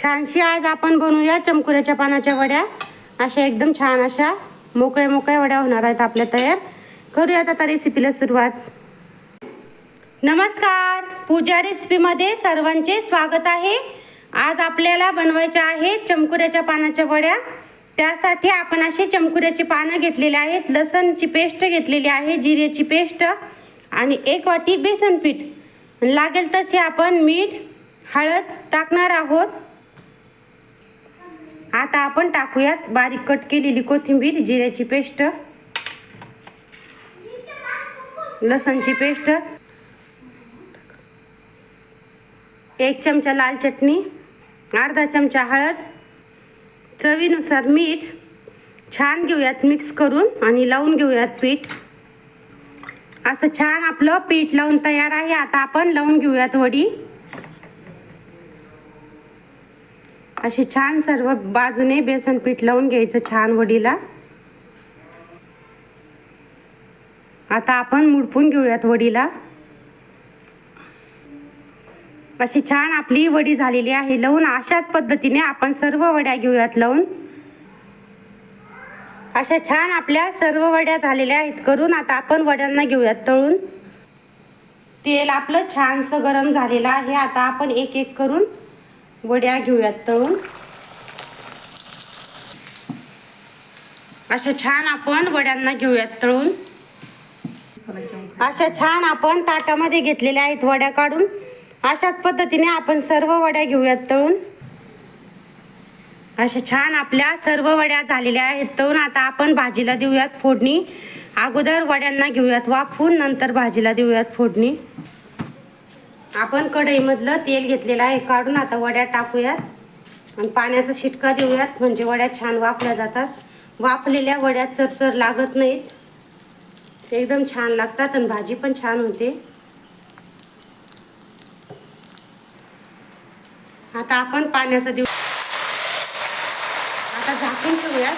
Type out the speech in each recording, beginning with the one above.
छानशी आज आपण बनवूया चमकुऱ्याच्या पानाच्या वड्या। अशा एकदम छान अशा मोकळ्या मोकळ्या वड्या होणार आहेत आपल्या तयार। करूयात आता रेसिपीला सुरुवात। नमस्कार, पूजा रेसिपीमध्ये सर्वांचे स्वागत आहे। आज आपल्याला बनवायच्या आहेत चमकुऱ्याच्या पानाच्या वड्या। त्यासाठी आपण असे चमकुऱ्याची पानं घेतलेले आहेत, लसणची पेस्ट घेतलेली आहे, जिऱ्याची पेस्ट आणि 1 वाटी बेसन पीठ। लागेल तसे आपण मीठ, हळद टाकणार आहोत। आता आपण टाकूयात बारीक कट केलेली कोथिंबीर, जिऱ्याची पेस्ट, लसणची पेस्ट, 1 चमचा लाल चटणी, अर्धा चमचा हळद, चवीनुसार मीठ। छान घेऊयात मिक्स करून आणि लावून घेऊयात पीठ। असं छान आपलं पीठ लावून तयार आहे। आता आपण लावून घेऊयात वडी। अशी छान सर्व बाजूने बेसन पीठ लावून घ्यायचं छान वडीला। आता आपण मुडपून घेऊयात वडीला। अशी छान आपली वडी झालेली आहे लावून। अशाच पद्धतीने आपण सर्व वड्या घेऊयात लावून। अशा छान आपल्या सर्व वड्या झालेल्या आहेत करून। आता आपण वड्यांना घेऊयात तळून। तेल आपलं छानसं गरम झालेलं आहे। आता आपण एक एक करून वड्या घेऊयात तळून। अशा छान आपण वड्यांना घेऊयात तळून। अशा छान आपण ताटामध्ये घेतलेल्या आहेत वड्या काढून। अशाच पद्धतीने आपण सर्व वड्या घेऊयात तळून। अशा छान आपल्या सर्व वड्या झालेल्या आहेत तळून। आता आपण भाजीला देऊयात फोडणी। अगोदर वड्यांना घेऊयात वाफवून, नंतर भाजीला देऊयात फोडणी। आपण कढईमधलं तेल घेतलेलं आहे काढून। आता वड्या टाकूयात आणि पाण्याचा शिटका देऊयात, म्हणजे वड्या छान वाफल्या जातात। वाफलेल्या वड्या चरचर लागत नाहीत, एकदम छान लागतात आणि भाजी पण छान होते। आता आपण पाण्याचा देऊ। आता झाकून ठेवूयात।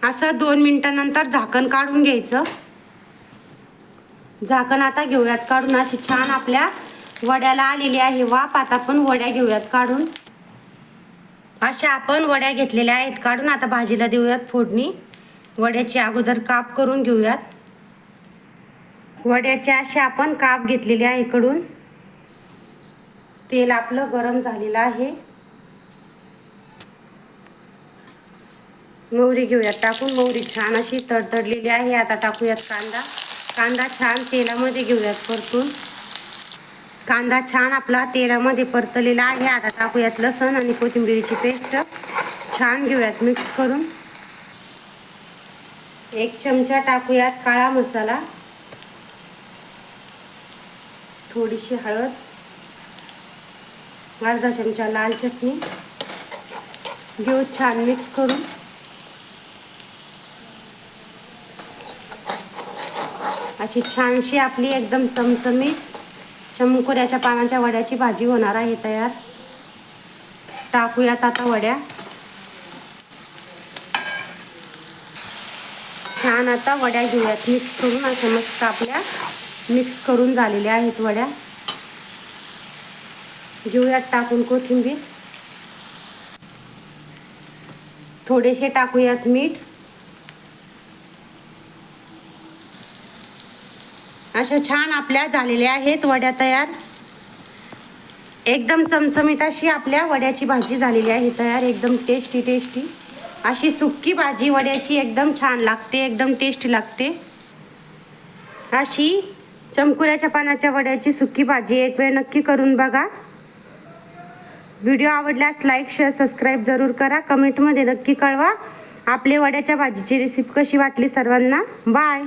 असं 2 मिनिटांनंतर झाकण काढून घ्यायचं। झाकण आता घेऊयात काढून। अशी छान आपल्या वड्याला आलेली आहे वाफ। आता आपण वड्या घेऊयात काढून। अशा आपण वड्या घेतलेल्या आहेत काढून। आता भाजीला देऊयात फोडणी। वड्याचे अगोदर काप करून घेऊयात। वड्याचे असे आपण काप घेतलेले आहे कडून। तेल आपलं गरम झालेलं आहे। मोहरी घेऊयात टाकून। मोहरी छान अशी तडतडलेली आहे। आता टाकूयात कांदा। कांदा छान तेलामध्ये घेऊयात परतून। कांदा छान आपला तेलामध्ये परतलेला आहे। आता टाकूयात लसण आणि कोथिंबीरची पेस्ट। छान घेऊयात मिक्स करून। 1 चमचा टाकूयात काळा मसाला, थोडीशी हळद, अर्धा चमचा लाल चटणी घेऊ छान मिक्स करून। अशी छानशी आपली एकदम चमचमीत चमकुऱ्याच्या पानाच्या वड्याची भाजी होणार आहे तयार। टाकूयात आता वड्या। छान आता वड्या घेऊयात मिक्स करून। अशा मस्त आपल्या मिक्स करून झालेल्या आहेत वड्या। घेऊयात टाकून कोथिंबीर, थोडेसे टाकूयात मीठ। अशा छान आपल्या झालेल्या आहेत वड्या तयार। एकदम चमचमीत अशी आपल्या वड्याची भाजी झालेली आहे तयार। एकदम टेस्टी टेस्टी अशी सुक्की भाजी वड्याची एकदम छान लागते, एकदम टेस्टी लागते। अशी चमकुऱ्याच्या पानाच्या वड्याची सुक्की भाजी एक वेळ नक्की करून बघा। व्हिडिओ आवडल्यास लाईक, शेअर, सबस्क्राईब जरूर करा। कमेंटमध्ये नक्की कळवा आपले वड्याच्या भाजीची रेसिपी कशी वाटली सर्वांना। बाय।